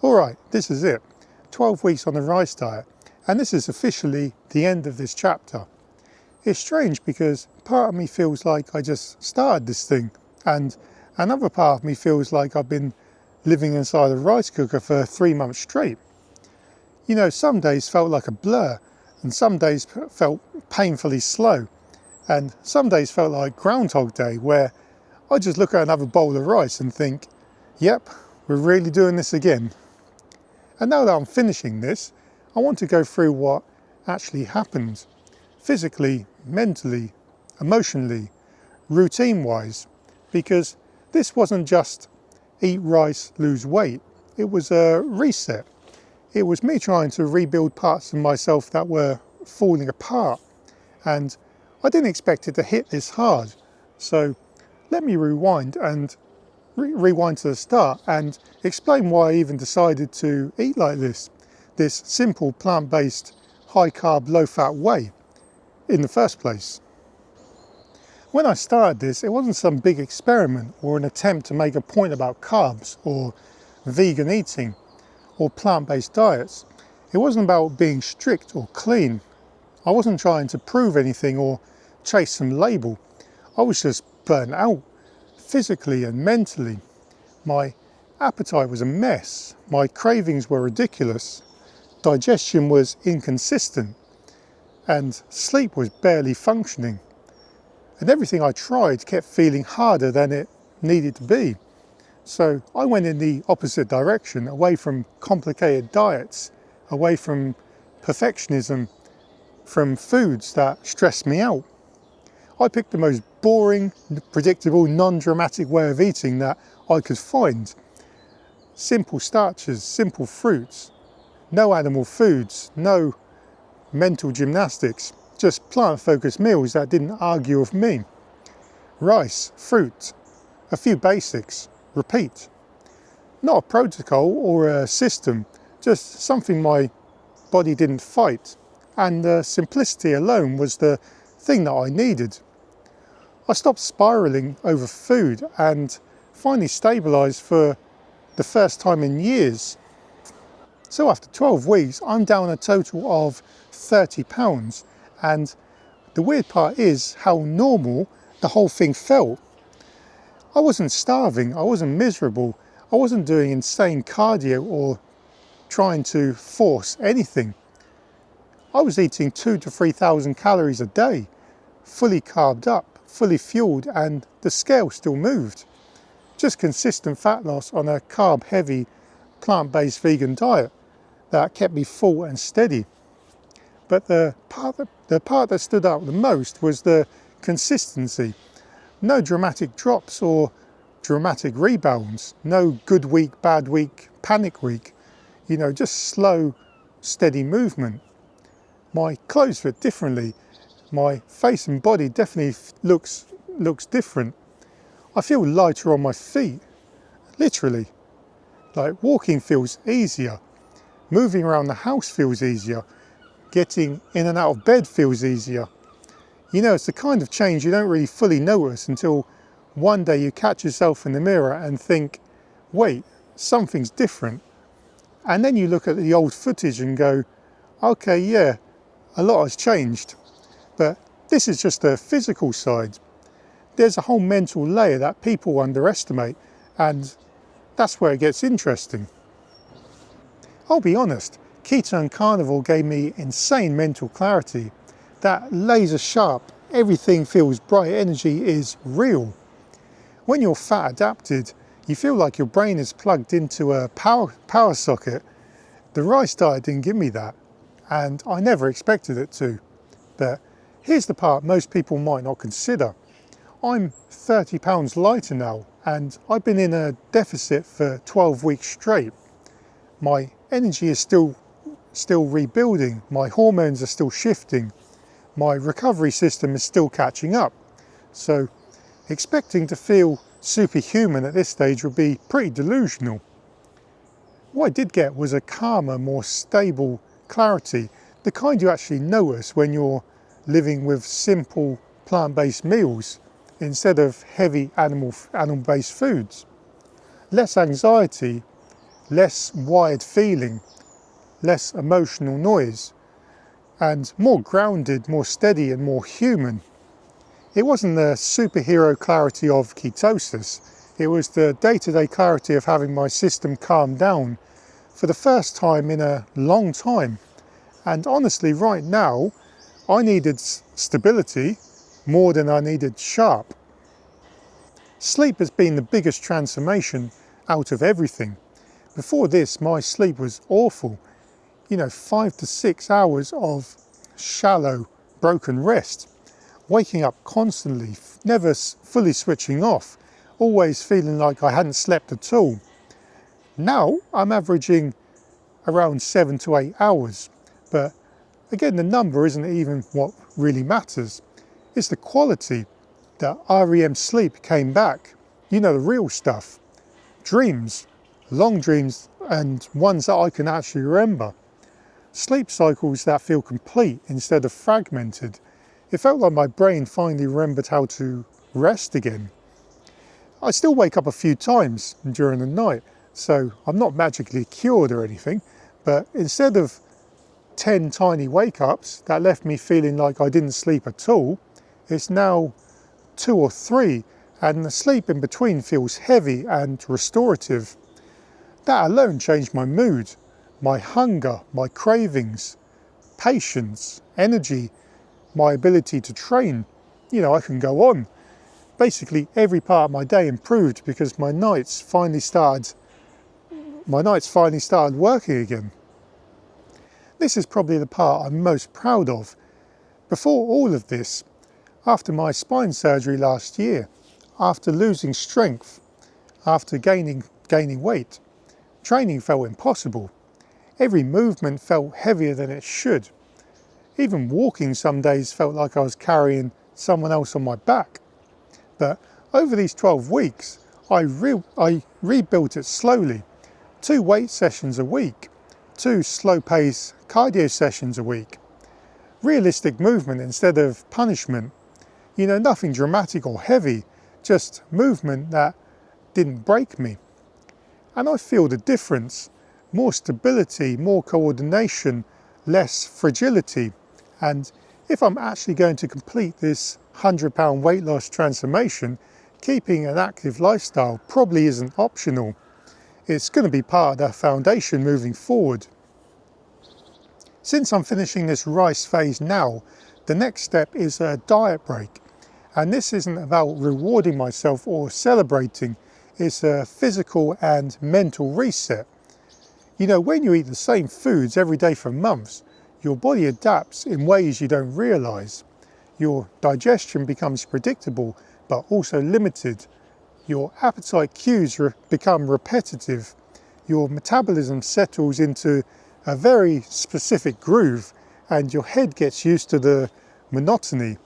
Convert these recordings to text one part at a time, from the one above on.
Alright, this is it. 12 weeks on the rice diet, and this is officially the end of this chapter. It's strange because part of me feels like I just started this thing, and another part of me feels like I've been living inside a rice cooker for 3 months straight. You know, some days felt like a blur, and some days felt painfully slow, and some days felt like Groundhog Day, where I just look at another bowl of rice and think, yep, we're really doing this again. And now that I'm finishing this, I want to go through what actually happened, physically, mentally, emotionally, routine-wise, because this wasn't just eat rice, lose weight. It was a reset. It was me trying to rebuild parts of myself that were falling apart, and I didn't expect it to hit this hard. So let me rewind to the start and explain why I even decided to eat like this simple plant-based high-carb low-fat way in the first place. When I started this, it wasn't some big experiment or an attempt to make a point about carbs or vegan eating or plant-based diets. It wasn't about being strict or clean. I wasn't trying to prove anything or chase some label. I was just burnt out, physically and mentally. My appetite was a mess. My cravings were ridiculous. Digestion was inconsistent. And sleep was barely functioning. And everything I tried kept feeling harder than it needed to be. So I went in the opposite direction, away from complicated diets, away from perfectionism, from foods that stressed me out. I picked the most boring, predictable, non-dramatic way of eating that I could find. Simple starches, simple fruits, no animal foods, no mental gymnastics, just plant-focused meals that didn't argue with me. Rice, fruit, a few basics, repeat. Not a protocol or a system, just something my body didn't fight. And the simplicity alone was the thing that I needed. I stopped spiraling over food and finally stabilised for the first time in years. So after 12 weeks, I'm down a total of 30 pounds. And the weird part is how normal the whole thing felt. I wasn't starving, I wasn't miserable, I wasn't doing insane cardio or trying to force anything. I was eating 2,000 to 3,000 calories a day, fully carbed up, fully fueled, and the scale still moved. Just consistent fat loss on a carb-heavy, plant-based vegan diet that kept me full and steady. But the part that stood out the most was the consistency. No dramatic drops or dramatic rebounds. No good week, bad week, panic week. You know, just slow, steady movement. My clothes fit differently. My face and body definitely looks different. I feel lighter on my feet, literally. Like walking feels easier. Moving around the house feels easier. Getting in and out of bed feels easier. You know, it's the kind of change you don't really fully notice until one day you catch yourself in the mirror and think, wait, something's different. And then you look at the old footage and go, okay, yeah, a lot has changed. But this is just the physical side. There's a whole mental layer that people underestimate, and that's where it gets interesting. I'll be honest, keto and carnivore gave me insane mental clarity. That laser sharp, everything feels bright energy is real. When you're fat adapted, you feel like your brain is plugged into a power socket. The rice diet didn't give me that, and I never expected it to. But here's the part most people might not consider. I'm 30 pounds lighter now, and I've been in a deficit for 12 weeks straight. My energy is still rebuilding, my hormones are still shifting, my recovery system is still catching up. So expecting to feel superhuman at this stage would be pretty delusional. What I did get was a calmer, more stable clarity, the kind you actually notice when you're living with simple plant-based meals instead of heavy animal-based foods. Less anxiety, less wired feeling, less emotional noise, and more grounded, more steady and more human. It wasn't the superhero clarity of ketosis, it was the day-to-day clarity of having my system calm down for the first time in a long time. And honestly, right now, I needed stability more than I needed sharp. Sleep has been the biggest transformation out of everything. Before this, my sleep was awful. 5 to 6 hours of shallow, broken rest. Waking up constantly, never fully switching off, always feeling like I hadn't slept at all. Now I'm averaging around 7 to 8 hours, but again, the number isn't even what really matters. It's the quality. The REM sleep came back. The real stuff. Dreams, long dreams, and ones that I can actually remember. Sleep cycles that feel complete instead of fragmented. It felt like my brain finally remembered how to rest again. I still wake up a few times during the night, so I'm not magically cured or anything, but instead of 10 tiny wake-ups that left me feeling like I didn't sleep at all, it's now 2 or 3, and the sleep in between feels heavy and restorative. That alone changed my mood, my hunger, my cravings, patience, energy, my ability to train. I can go on. Basically, every part of my day improved because my nights finally started working again. This is probably the part I'm most proud of. Before all of this, after my spine surgery last year, after losing strength, after gaining weight, training felt impossible. Every movement felt heavier than it should. Even walking some days felt like I was carrying someone else on my back. But over these 12 weeks, I rebuilt it slowly. 2 weight sessions a week, 2 slow-paced cardio sessions a week. Realistic movement instead of punishment. Nothing dramatic or heavy, just movement that didn't break me. And I feel the difference. More stability, more coordination, less fragility. And if I'm actually going to complete this 100-pound weight loss transformation, keeping an active lifestyle probably isn't optional. It's going to be part of the foundation moving forward. Since I'm finishing this rice phase now, the next step is a diet break. And this isn't about rewarding myself or celebrating, it's a physical and mental reset. When you eat the same foods every day for months, your body adapts in ways you don't realise. Your digestion becomes predictable but also limited. Your appetite cues become repetitive. Your metabolism settles into a very specific groove and your head gets used to the monotony.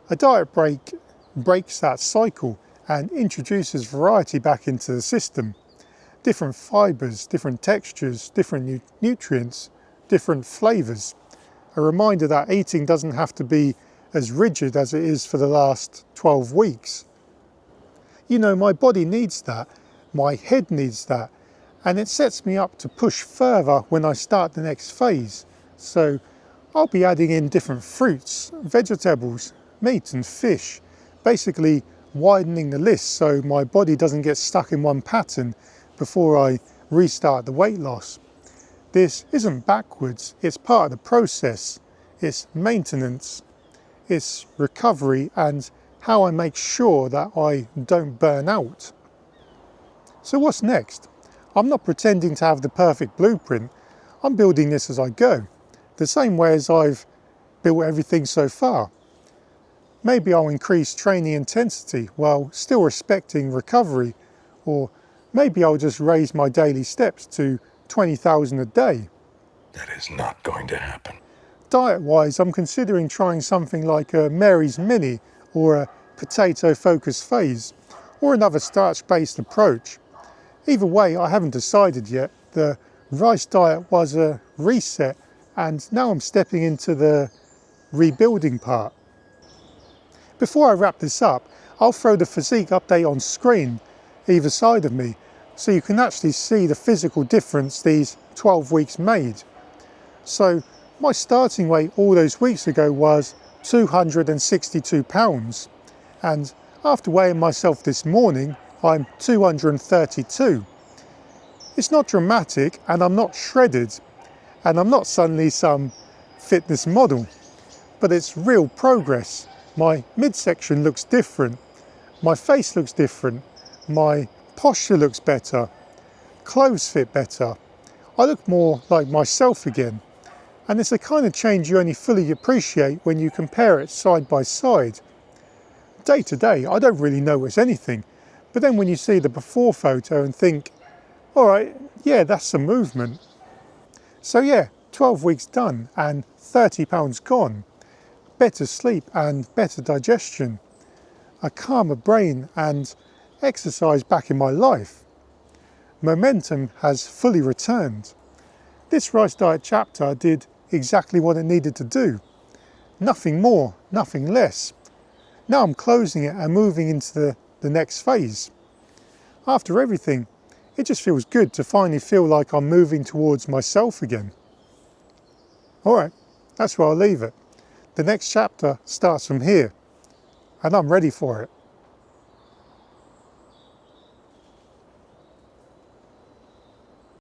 A diet break breaks that cycle and introduces variety back into the system. Different fibres, different textures, different nutrients, different flavours. A reminder that eating doesn't have to be as rigid as it is for the last 12 weeks. My body needs that, my head needs that, and it sets me up to push further when I start the next phase. So I'll be adding in different fruits, vegetables, meat and fish, basically widening the list so my body doesn't get stuck in one pattern before I restart the weight loss. This isn't backwards, it's part of the process. It's maintenance, it's recovery and how I make sure that I don't burn out. So what's next? I'm not pretending to have the perfect blueprint. I'm building this as I go, the same way as I've built everything so far. Maybe I'll increase training intensity while still respecting recovery, or maybe I'll just raise my daily steps to 20,000 a day. That is not going to happen. Diet-wise, I'm considering trying something like a Mary's Mini or a potato-focused phase, or another starch-based approach. Either way, I haven't decided yet. The rice diet was a reset, and now I'm stepping into the rebuilding part. Before I wrap this up, I'll throw the physique update on screen either side of me, So you can actually see the physical difference these 12 weeks made. So my starting weight all those weeks ago was 262 pounds, and after weighing myself this morning I'm 232. It's not dramatic, and I'm not shredded, and I'm not suddenly some fitness model, but it's real progress. My midsection looks different, my face looks different, my posture looks better, clothes fit better, I look more like myself again. And it's a kind of change you only fully appreciate when you compare it side by side. Day to day, I don't really notice anything, but then when you see the before photo and think, all right, yeah, that's some movement. So yeah, 12 weeks done and 30 pounds gone. Better sleep and better digestion. A calmer brain and exercise back in my life. Momentum has fully returned. This rice diet chapter did exactly what it needed to do. Nothing more, nothing less. Now I'm closing it and moving into the next phase. After everything, it just feels good to finally feel like I'm moving towards myself again. Alright, that's where I'll leave it. The next chapter starts from here, and I'm ready for it.